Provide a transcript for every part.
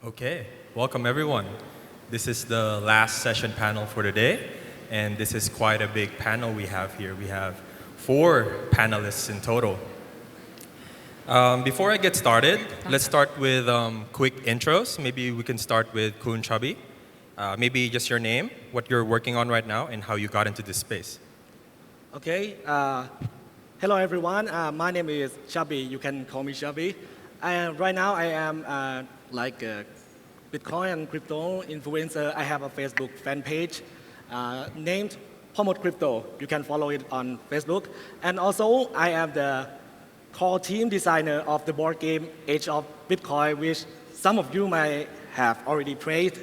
Okay, welcome everyone. This is the last session panel for today, and this is quite a big panel we have here. We have 4 panelists in total. Before I get started, let's start with quick intros. Maybe we can start with Kun Chubby. Maybe just your name, what you're working on right now, and how you got into this space. Okay. Hello, everyone. My name is Chubby. You can call me Chubby. Right now, I am like a Bitcoin and crypto influencer. I have a Facebook fan page named Promote Crypto. You can follow it on Facebook. And also, I am the core team designer of the board game Age of Bitcoin, which some of you might have already played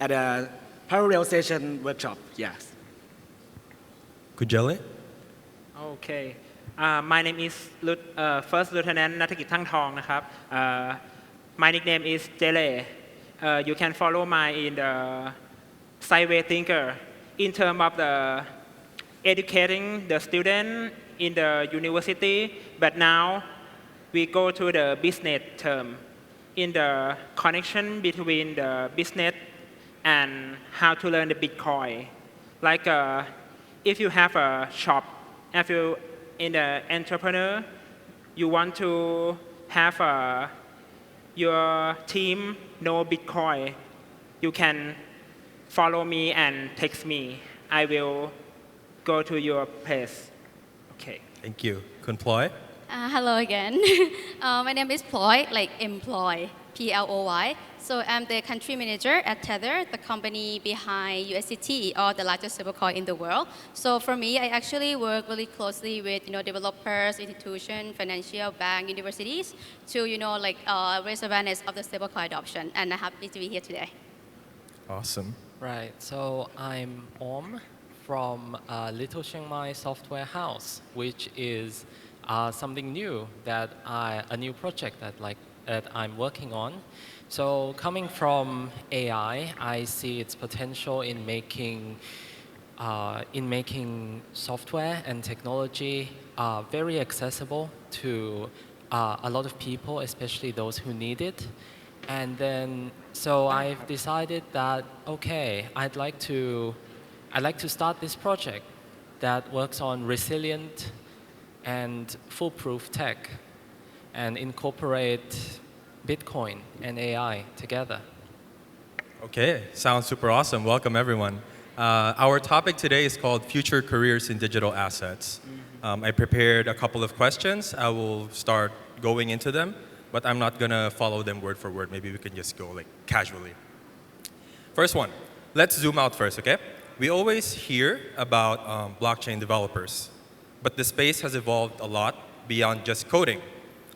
at a parallel session workshop. Yes. Kun Jaylay? Okay. My name is First Lieutenant ณัฐกิจทั่งทองนะครับ My nickname is Jaylay. You can follow my in the sideway thinker in terms of the educating the student in the university, but now we go to the business term in the connection between the business and how to learn the Bitcoin. Like if you have a shop, if you in the entrepreneur, you want to have your team know Bitcoin, you can follow me and text me. I will go to your place. Okay. Thank you. Kun Ploy? Hello again. My name is Ploy, like employ, Ploy. So I'm the country manager at Tether, the company behind USDT, or the largest stablecoin in the world. So for me, I actually work really closely with developers, institutions, financial bank, universities to raise awareness of the stablecoin adoption. And I'm happy to be here today. Awesome. Right, so I'm Orm from Little Chiang Mai Software House, which is something new a new project that I'm working on. So coming from AI, I see its potential in making software and technology very accessible to a lot of people, especially those who need it. And then, so I've decided that okay, I'd like to start this project that works on resilient and foolproof tech and incorporate Bitcoin and AI together. Okay, sounds super awesome. Welcome everyone. Our topic today is called Future Careers in Digital Assets. I prepared a couple of questions. I will start going into them, but I'm not gonna follow them word for word. Maybe we can just go like casually. First one, let's zoom out first, okay? We always hear about blockchain developers, but the space has evolved a lot beyond just coding.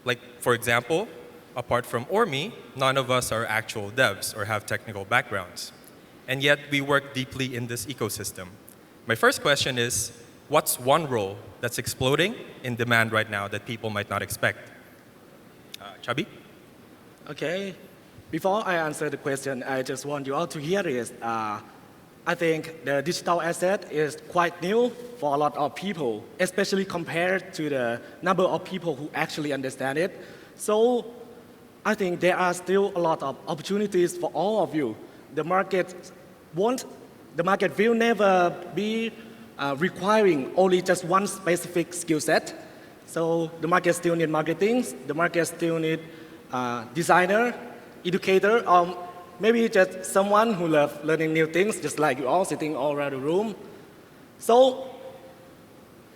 Like, for example, apart from Ormi, none of us are actual devs or have technical backgrounds. And yet, we work deeply in this ecosystem. My first question is, what's one role that's exploding in demand right now that people might not expect? Chubby? Okay. Before I answer the question, I just want you all to hear this. I think the digital asset is quite new for a lot of people, especially compared to the number of people who actually understand it. So I think there are still a lot of opportunities for all of you. The market will never be requiring only just one specific skill set. So the market still need marketing, the market still need designer, educator, or maybe just someone who loves learning new things, just like you all sitting all around the room. So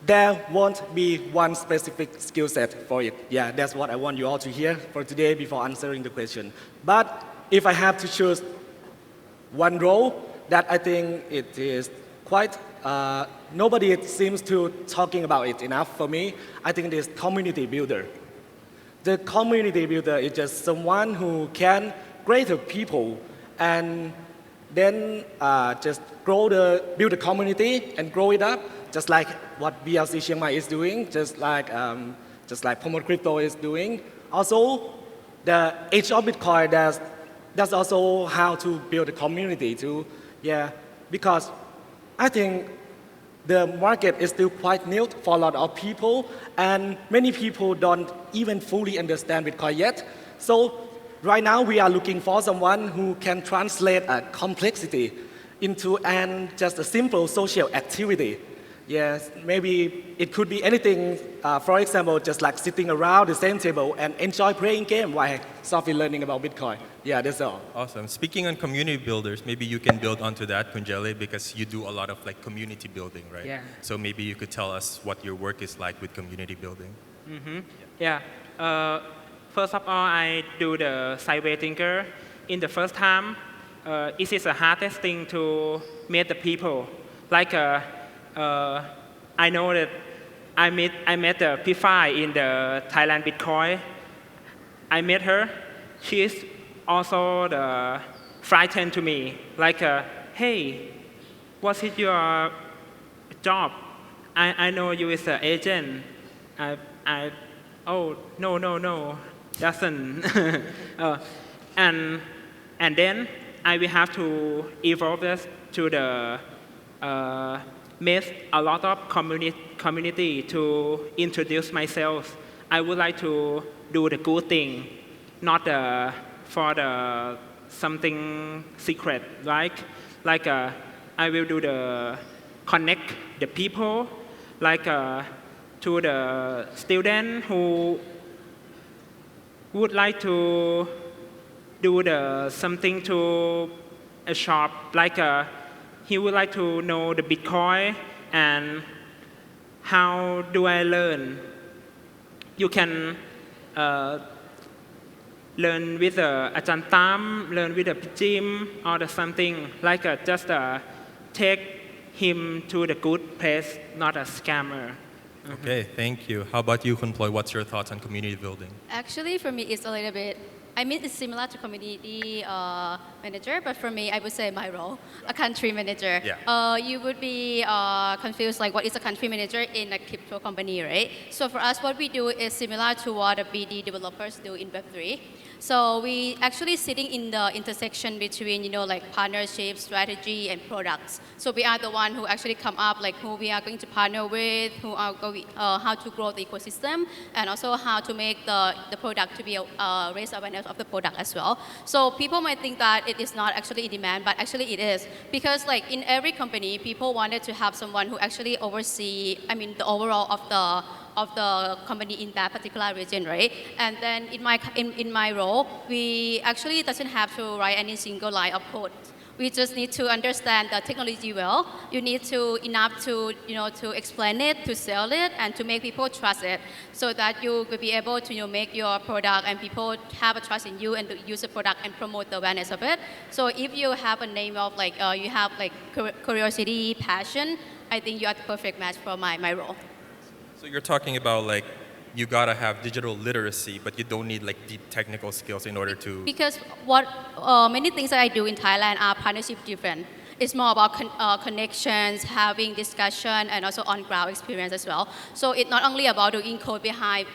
there won't be one specific skill set for it. Yeah, that's what I want you all to hear for today before answering the question. But if I have to choose one role that I think it is quite, nobody seems to talking about it enough for me, I think it is community builder. The community builder is just someone who can greater people and then just build the community and grow it up, just like what BLC Chiang Mai is doing, just like Promote Crypto is doing. Also, the Age of Bitcoin, that's also how to build a community too. Yeah, because I think the market is still quite new for a lot of people, and many people don't even fully understand Bitcoin yet. So right now we are looking for someone who can translate a complexity into just a simple social activity. Yes, maybe it could be anything, for example, just like sitting around the same table and enjoy playing game while softly learning about Bitcoin. Yeah, that's all. Awesome. Speaking on community builders, maybe you can build onto that, Kunjale, because you do a lot of like community building, right? Yeah. So maybe you could tell us what your work is like with community building. Yeah. First of all, I do the sideway thinker. In the first time, it is the hardest thing to meet the people. Like, I know that I met the P5 in the Thailand Bitcoin. I met her. She is also frightened to me. Like, hey, what is your job? I know you is an agent. Oh, no, doesn't. And then I will have to evolve this to the meet a lot of community to introduce myself. I would like to do the good thing, not for the something secret. Like I will do the connect the people, like to the student who would like to do the something to a shop, like he would like to know the Bitcoin and how do I learn. You can learn with Ajahn Tam, learn with Jim or something, like just take him to the good place, not a scammer. Okay, thank you. How about you, Kun Ploy? What's your thoughts on community building? Actually, for me, it's a little bit, I mean, it's similar to community manager, but for me, I would say my role, a country manager. Yeah. You would be confused, like what is a country manager in a crypto company, right? So for us, what we do is similar to what the BD developers do in Web3. So we actually sitting in the intersection between, like partnership, strategy, and products. So we are the one who actually come up, like who we are going to partner with, who are going, how to grow the ecosystem, and also how to make the product to be raise awareness of the product as well. So people might think that it is not actually in demand, but actually it is, because like in every company, people wanted to have someone who actually oversee, the overall of the company in that particular region, right? And then in my role, we actually doesn't have to write any single line of code. We just need to understand the technology well. You need to enough to to explain it, to sell it, and to make people trust it, so that you will be able to make your product and people have a trust in you and to use the product and promote the awareness of it. So if you have a name of like you have like curiosity, passion, I think you are the perfect match for my role. So you're talking about like you gotta have digital literacy, but you don't need like deep technical skills in order to. Because what many things that I do in Thailand are partnership driven. It's more about connections, having discussion, and also on-ground experience as well. So it's not only about doing code behind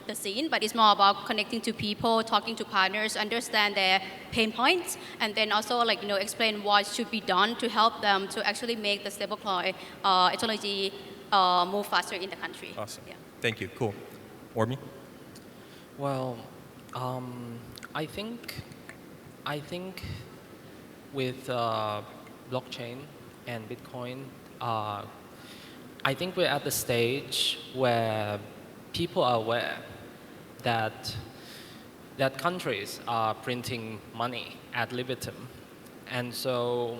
the scene, but it's more about connecting to people, talking to partners, understand their pain points, and then also like explain what should be done to help them to actually make the stablecoin technology move faster in the country. Awesome. Yeah. Thank you. Cool. Ormi? Well, I think with blockchain and Bitcoin, I think we're at the stage where people are aware that countries are printing money ad libitum, and so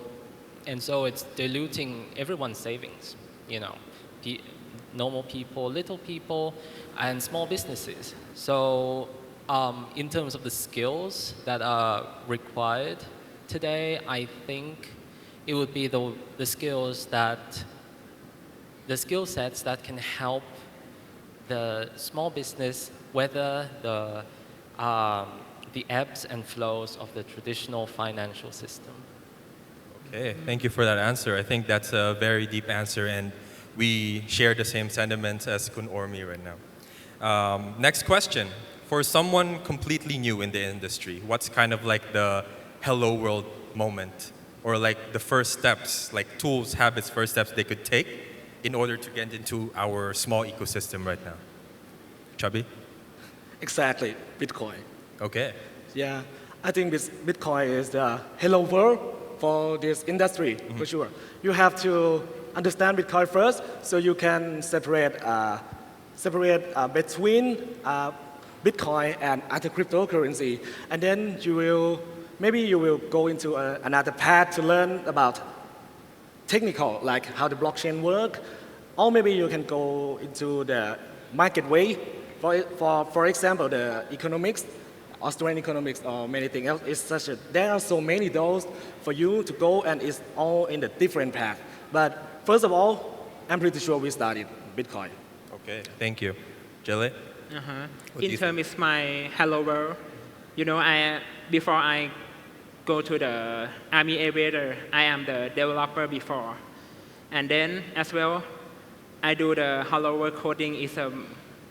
it's diluting everyone's savings. Normal people, little people, and small businesses. So in terms of the skills that are required today, I think it would be the skill sets that can help the small business weather the ebbs and flows of the traditional financial system. Okay, thank you for that answer. I think that's a very deep answer, and we share the same sentiments as Kun Ormi right now. Next question. For someone completely new in the industry, what's kind of like the hello world moment, or like the first steps, like tools, habits, first steps they could take in order to get into our small ecosystem right now? Chubby? Exactly, Bitcoin. Okay. Yeah, I think this Bitcoin is the hello world for this industry, for sure. You have to understand Bitcoin first so you can separate between Bitcoin and other cryptocurrency. And then maybe you will go into another path to learn about technical, like how the blockchain work, or maybe you can go into the market way. For example, the economics, Austrian economics, or many things else. There are so many those for you to go, and it's all in the different path. But first of all, I'm pretty sure we started Bitcoin. Okay, thank you. Jaylay? What do you Interim is my hello world. You know, before I go to the Army Aviator, I am the developer before. And then as well, I do the hello world coding is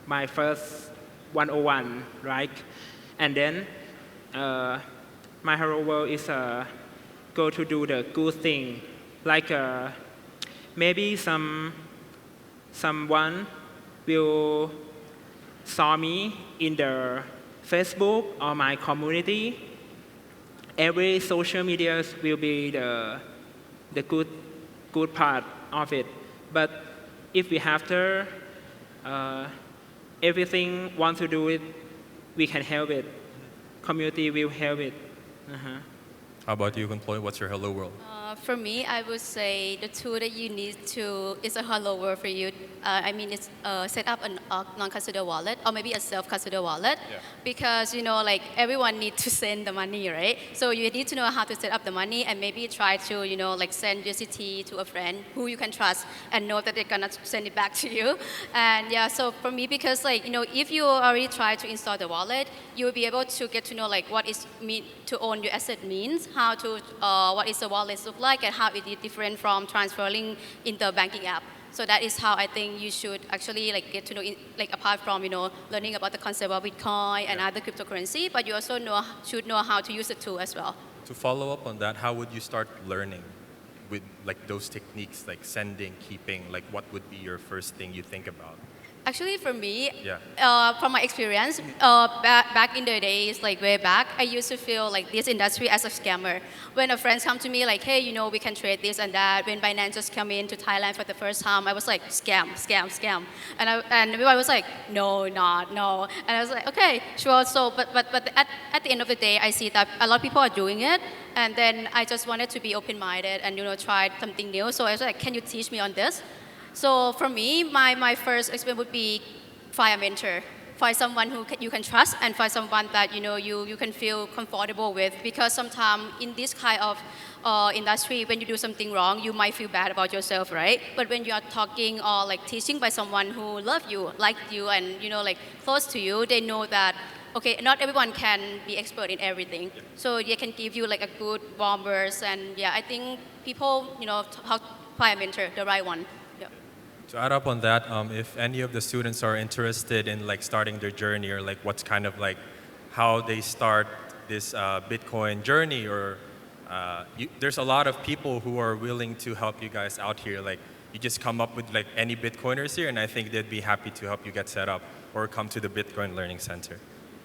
my first 101, right? And then my hello world is go to do the good thing, like maybe someone will saw me in the Facebook or my community. Every social media will be the good part of it. But if we have to everything want to do it, we can help it. Community will help it. How about you, Kun Ploy? What's your hello world? For me, I would say the tool that you need to is a hello world for you. I mean, it's set up a non-custodial wallet or maybe a self-custodial wallet, because like everyone needs to send the money, right? So you need to know how to set up the money and maybe try to like send USDT to a friend who you can trust and know that they're gonna send it back to you. And yeah, so for me, because if you already try to install the wallet, you will be able to get to know what is mean to own your asset means, how to what is the wallet look like, and how it is different from transferring in the banking app. So that is how I think you should actually get to know, apart from learning about the concept of Bitcoin and other cryptocurrency, but you also should know how to use the tool as well. To follow up on that, how would you start learning with those techniques, like sending, keeping? What would be your first thing you think about? Actually, for me, Yeah. from my experience, back in the days, way back, I used to feel this industry as a scammer. When a friends come to me hey, we can trade this and that. When Binance just come into Thailand for the first time, I was like, scam, scam, scam. And everyone was like, no, not, no. And I was like, okay, sure. So, but at the end of the day, I see that a lot of people are doing it. And then I just wanted to be open-minded and, try something new. So I was like, can you teach me on this? So for me, my first experience would be find a mentor, find someone who you can trust, and find someone that you can feel comfortable with. Because sometimes in this kind of industry, when you do something wrong, you might feel bad about yourself, right? But when you are talking or teaching by someone who love you, like you, and close to you, they know that okay, not everyone can be expert in everything. So they can give you a good warm words, and yeah, I think people how to find a mentor, the right one. To add up on that, if any of the students are interested in starting their journey, or what's kind of how they start this Bitcoin journey, or there's a lot of people who are willing to help you guys out here. You just come up with any Bitcoiners here, and I think they'd be happy to help you get set up or come to the Bitcoin Learning Center.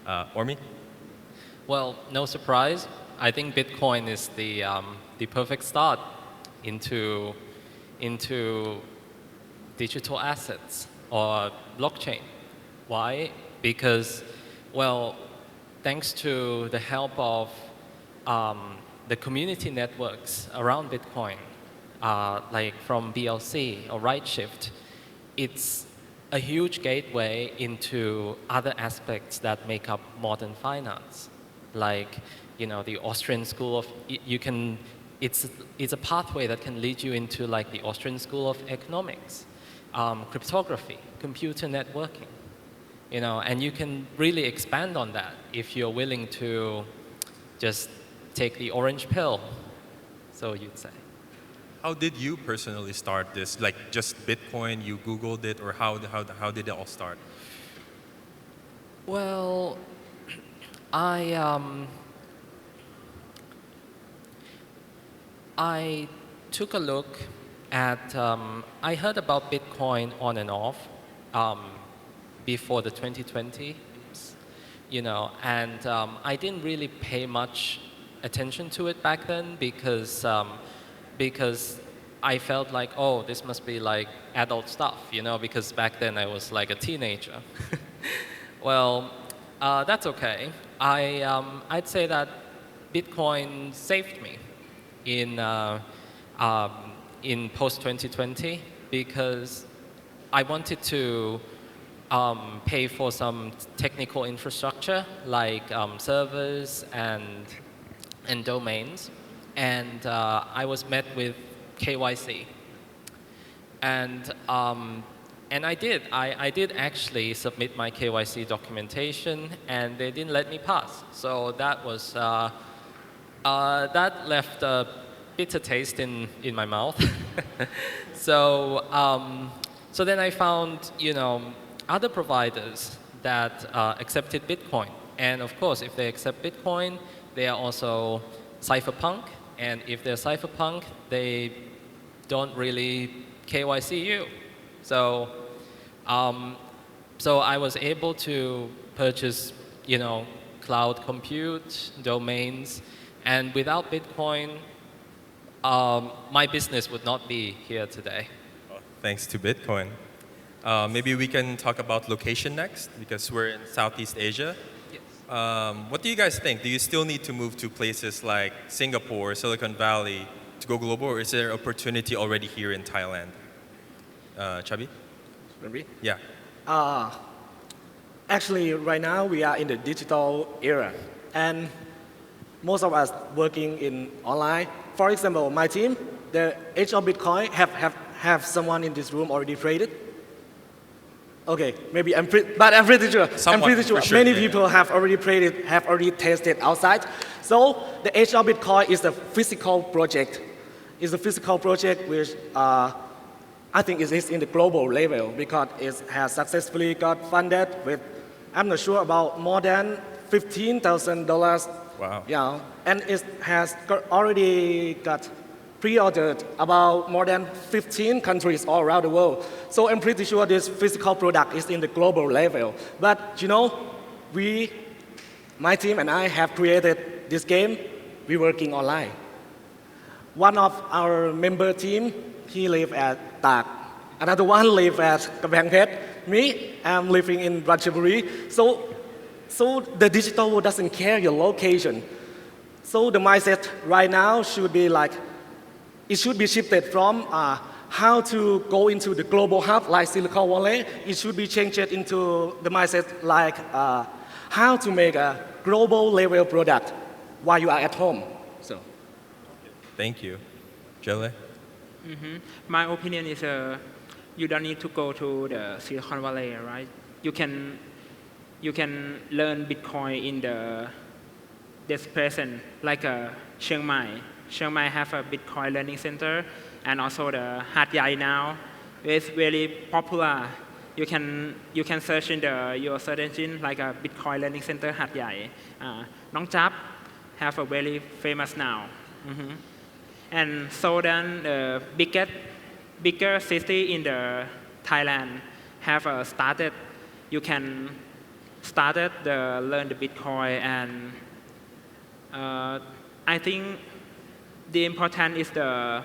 Ormi? Well, no surprise. I think Bitcoin is the perfect start into digital assets or blockchain. Why? Because, well, thanks to the help of the community networks around Bitcoin, from BLC or RightShift, it's a huge gateway into other aspects that make up modern finance, the Austrian school of it's a pathway that can lead you into the Austrian school of economics, cryptography, computer networking, and you can really expand on that if you're willing to just take the orange pill, so you'd say. How did you personally start this? Just Bitcoin, you Googled it, or how did it all start? Well, I took a look at, I heard about Bitcoin on and off before the 2020. and I didn't really pay much attention to it back then because I felt like, oh, this must be like adult stuff, because back then I was like a teenager. Well, that's okay. I'd say that Bitcoin saved me in post 2020 because I wanted to pay for some technical infrastructure like servers and domains, and I was met with KYC, and I did actually submit my KYC documentation, and they didn't let me pass. So that was that left a bitter taste in my mouth. So so then I found other providers that accepted Bitcoin, and of course, if they accept Bitcoin, they are also cypherpunk, and if they're cypherpunk, they don't really KYC you. So so I was able to purchase cloud compute, domains, and without Bitcoin, my business would not be here today. Well, thanks to Bitcoin. Maybe we can talk about location next because we're in Southeast Asia. Yes. What do you guys think? Do you still need to move to places like Singapore, Silicon Valley to go global, or is there opportunity already here in Thailand? Chubby? Maybe? Yeah. Actually, right now we are in the digital era, and most of us working in online. For example, my team, the age of Bitcoin, have someone in this room already traded. Okay, maybe I'm pretty sure. Someone, I'm pretty sure for sure, many yeah. people have already traded, have already tested outside. So the age of Bitcoin is a physical project. It's a physical project which I think it is in the global level because it has successfully got funded with, I'm not sure, about more than $15,000. Wow. Yeah, and it has already got pre-ordered about more than 15 countries all around the world. So I'm pretty sure this physical product is in the global level. But my team and I have created this game. We're working online. One of our member team, he lives at Tak. Another one lives at Kamphaeng Phet. Me, I'm living in Ratchaburi. So the digital world doesn't care your location. So the mindset right now should be like, it should be shifted from how to go into the global hub like Silicon Valley. It should be changed into the mindset like how to make a global level product while you are at home. So. Thank you. Jaylay? My opinion is you don't need to go to the Silicon Valley, right? You can learn Bitcoin in this present, like Chiang Mai. Chiang Mai have a Bitcoin learning center, and also the Hat Yai now. It's very popular. You can search in your search engine like a Bitcoin learning center Hat Yai. Nong Chap have a very famous now. And so then the bigger city in the Thailand have started. You can started learn the Bitcoin, and I think the important is the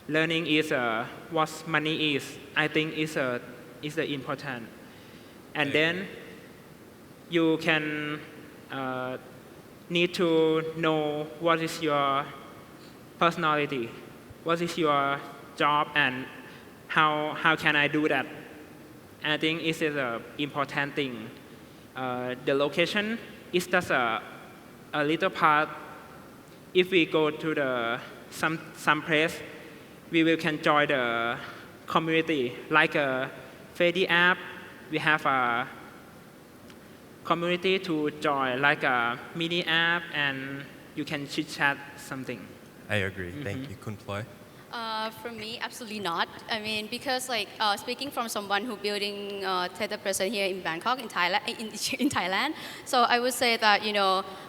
learning is what money is. I think is the important, and then you can need to know what is your personality, what is your job, and how can I do that. I think it is an important thing. The location is just a little part. If we go to some place, we can join the community. Like a Fedi app, we have a community to join, like a mini app, and you can chit chat something. I agree. Thank you. Kun Ploy? For me, absolutely not. I mean, because speaking from someone who building Tether present here in Bangkok, in Thailand, in Thailand, so I would say that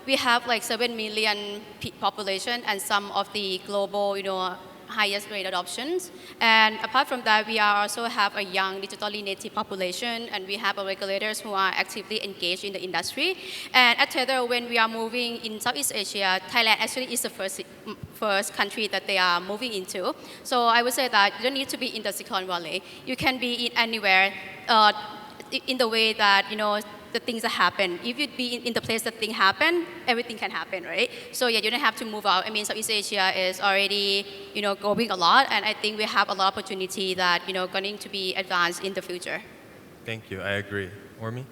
we have like 7 million population, and some of the global highest rate adoptions. And apart from that, we are also have a young digitally native population, and we have regulators who are actively engaged in the industry. And at Tether, when we are moving in Southeast Asia, Thailand actually is the first country that they are moving into. So I would say that you don't need to be in the Silicon Valley. You can be in anywhere in the way that, the things that happen. If you'd be in the place that things happen, everything can happen, right? So yeah, you don't have to move out. I mean, Southeast Asia is already, growing a lot, and I think we have a lot of opportunity that, going to be advanced in the future. Thank you. I agree. Ormi?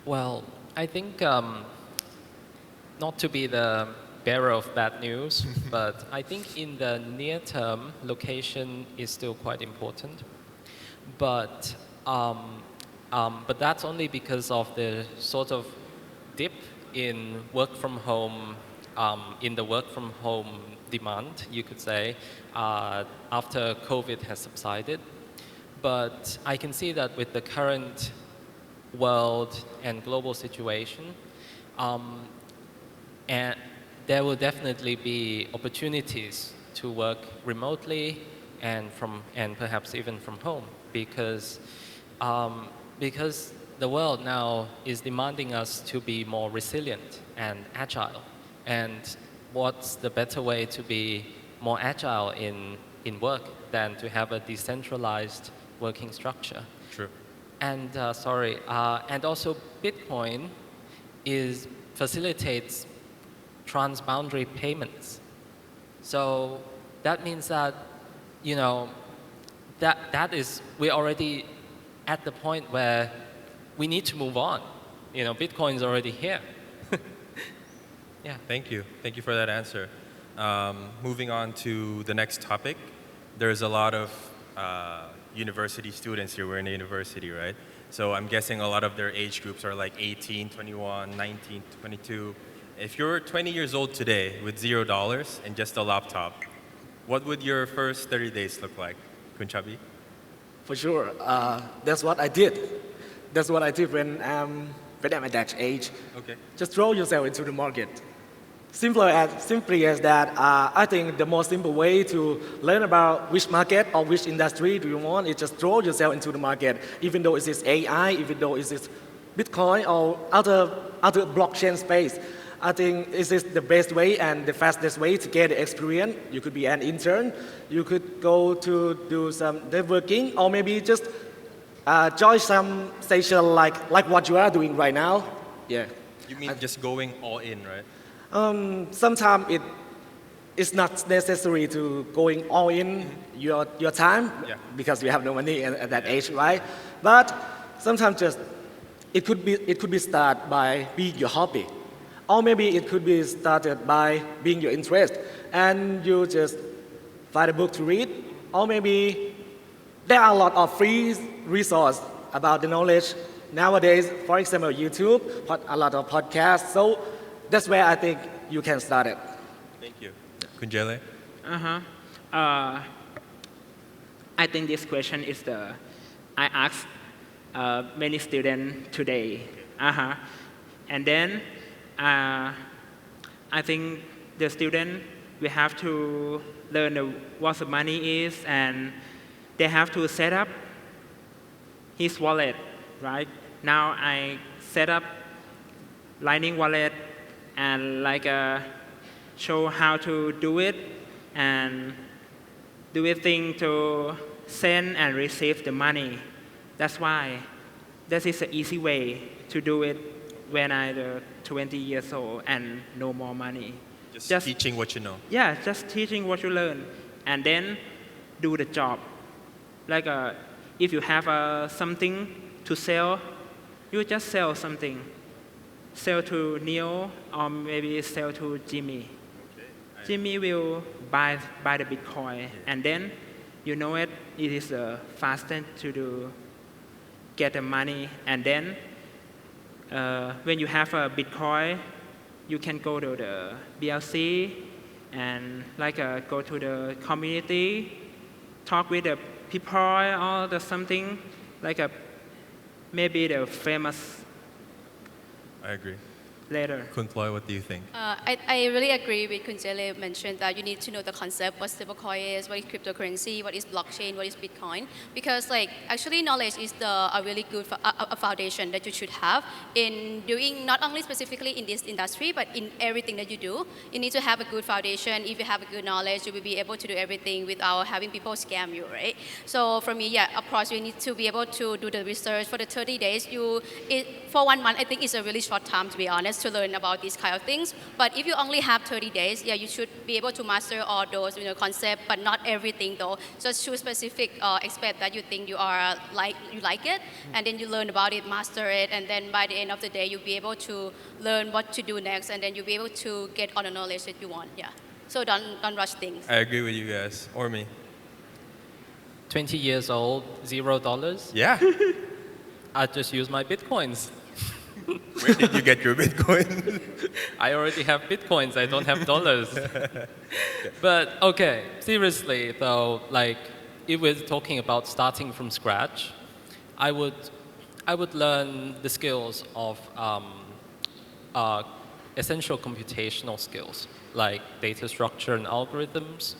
Well, I think not to be the bearer of bad news, but I think in the near term, location is still quite important. But that's only because of the sort of dip in work from home, in the work from home demand, you could say, after COVID has subsided. But I can see that with the current world and global situation, and there will definitely be opportunities to work remotely and perhaps even from home, because the world now is demanding us to be more resilient and agile. And what's the better way to be more agile in work than to have a decentralized working structure? True. And and also Bitcoin facilitates transboundary payments. So that means that, we're already at the point where we need to move on. Bitcoin's already here. Yeah. Thank you. Thank you for that answer. Moving on to the next topic, there's a lot of university students here. We're in a university, right? So I'm guessing a lot of their age groups are like 18, 21, 19, 22. If you're 20 years old today with $0 and just a laptop, what would your first 30 days look like, Kun Chubby? For sure. That's what I did. That's what I did when I'm at that age. Okay. Just throw yourself into the market. Simply as that, I think the most simple way to learn about which market or which industry do you want is just throw yourself into the market, even though it is AI, even though it is Bitcoin or other blockchain space. I think this is the best way and the fastest way to get the experience. You could be an intern, you could go to do some networking, or maybe just join some station like what you are doing right now. Yeah. You mean just going all in, right? Sometimes it's not necessary to going all in your time, because you have no money at that age, right? But sometimes just it could be started by being your hobby. Or maybe it could be started by being your interest, and you just find a book to read. Or maybe there are a lot of free resources about the knowledge nowadays. For example, YouTube, a lot of podcasts. So that's where I think you can start it. Thank you. Kun Jaylay? I think this question is I asked many students today. And then I think the student will have to learn what the money is, and they have to set up his wallet, right? Now I set up Lightning wallet and show how to do it, and do a thing to send and receive the money. That's why that is an easy way to do it when I'm 20 years old and no more money. Just teaching what you know. Yeah, just teaching what you learn, and then do the job. If you have something to sell, you just sell something. Sell to Neo, or maybe sell to Jimmy. Okay. Jimmy will buy the Bitcoin, and then it is faster to get the money, and then when you have a Bitcoin, you can go to the BLC and go to the community, talk with the people or something maybe the famous. I agree. later. Kun Ploy, what do you think? I really agree with Kun Jaylay mentioned that you need to know the concept, what stablecoin is, what is cryptocurrency, what is blockchain, what is Bitcoin. Because like actually knowledge is a really good a foundation that you should have in doing not only specifically in this industry, but in everything that you do. You need to have a good foundation. If you have a good knowledge, you will be able to do everything without having people scam you, right? So for me, yeah, of course, you need to be able to do the research for the 30 days. For 1 month, I think it's a really short time, to be honest, to learn about these kind of things. But if you only have 30 days, yeah, you should be able to master all those, concept, but not everything though. Just choose specific aspect that you think you like it, and then you learn about it, master it, and then by the end of the day, you'll be able to learn what to do next, and then you'll be able to get all the knowledge that you want. Yeah. So don't rush things. I agree with you guys. Or me? 20 years old, $0. Yeah. I just use my Bitcoins. Where did you get your Bitcoin? I already have Bitcoins, I don't have dollars. But okay, seriously though, like if we're talking about starting from scratch, I would learn the skills of essential computational skills like data structure and algorithms,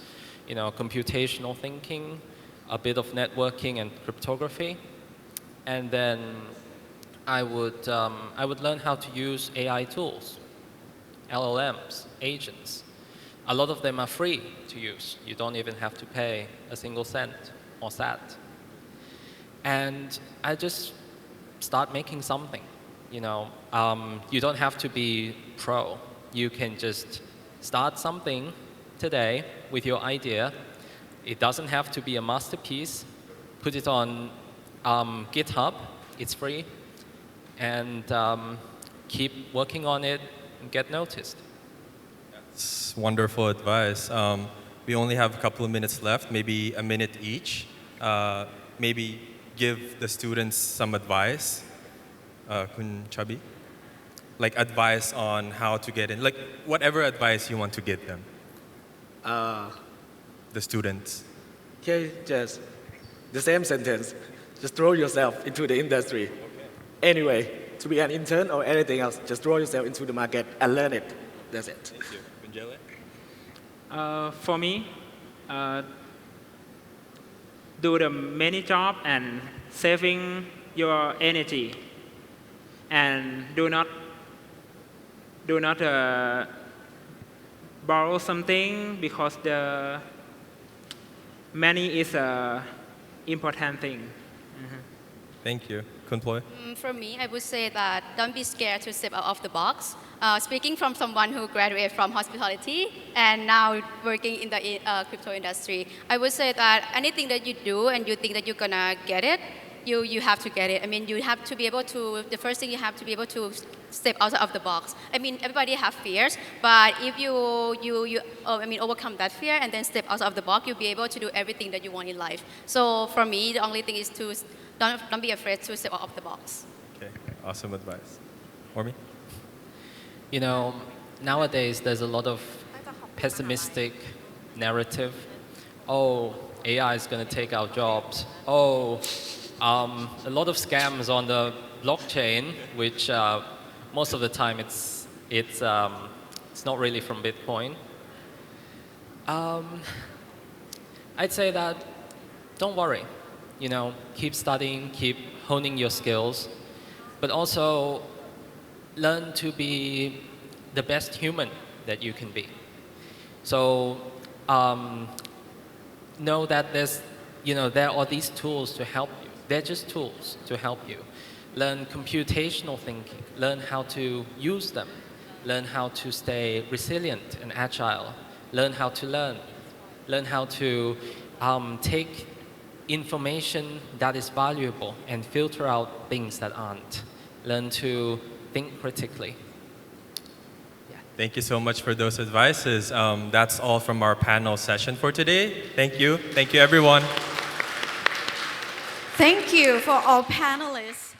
computational thinking, a bit of networking and cryptography, and then I would learn how to use AI tools, LLMs, agents. A lot of them are free to use. You don't even have to pay a single cent or sat. And I just start making something. You don't have to be pro. You can just start something today with your idea. It doesn't have to be a masterpiece. Put it on GitHub. It's free. And keep working on it and get noticed. That's wonderful advice. We only have a couple of minutes left, maybe a minute each. Maybe give the students some advice. Kun Chubby? Like advice on how to get in, like whatever advice you want to give them. The students. Okay, just the same sentence. Just throw yourself into the industry. Anyway, to be an intern or anything else, just throw yourself into the market and learn it. That's it. Thank you. Kun Jaylay? For me, do the many job and saving your energy, and do not borrow something because the money is a important thing. Thank you. Kun Ploy? For me, I would say that don't be scared to step out of the box. Speaking from someone who graduated from hospitality and now working in the crypto industry, I would say that anything that you do and you think that you're gonna get it, you have to get it. I mean, you have to be able to, the first thing you have to be able to step out of the box. I mean, everybody have fears, but if you overcome that fear and then step out of the box, you'll be able to do everything that you want in life. So for me, the only thing is to don't be afraid to step out of the box. Okay, awesome advice. Or me? Nowadays there's a lot of pessimistic narrative. Oh, AI is going to take our jobs. Oh, a lot of scams on the blockchain, which most of the time it's not really from Bitcoin. I'd say that don't worry. Keep studying, keep honing your skills, but also learn to be the best human that you can be. So know that there are these tools to help you. They're just tools to help you. Learn computational thinking. Learn how to use them. Learn how to stay resilient and agile. Learn how to learn. Learn how to take information that is valuable and filter out things that aren't. Learn to think critically. Thank you so much for those advices. That's all from our panel session for today. Thank you. Thank you, everyone. Thank you for all panelists.